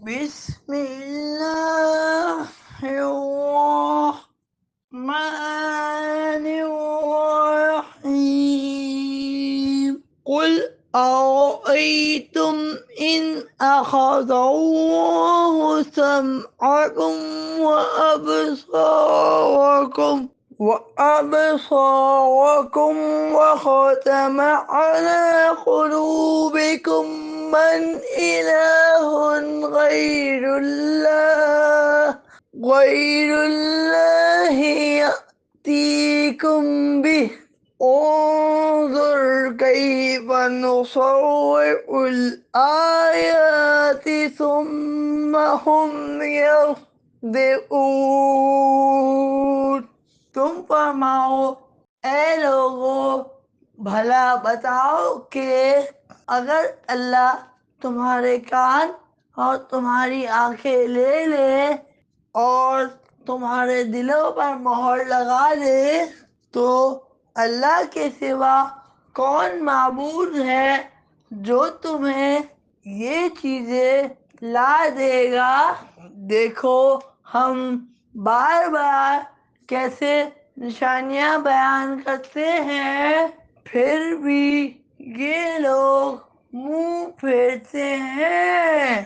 بسم الله الرحمن الرحيم قل أرأيتم إن أخذ الله سمعكم وأبصاركم وختم على قلوبكم من إله غير الله يأتيكم به انظر كيف نصرف الآيات ثم هم يصدقون۔ تم فرماؤ اے لوگو، بھلا بتاؤ کہ اگر اللہ تمہارے کان اور تمہاری آنکھیں لے لے اور تمہارے دلوں پر مہر لگا دے تو اللہ کے سوا کون معبود ہے جو تمہیں یہ چیزیں لا دے گا؟ دیکھو ہم بار بار کیسے نشانیاں بیان کرتے ہیں، پھر بھی یہ لوگ منہ پھیرتے ہیں۔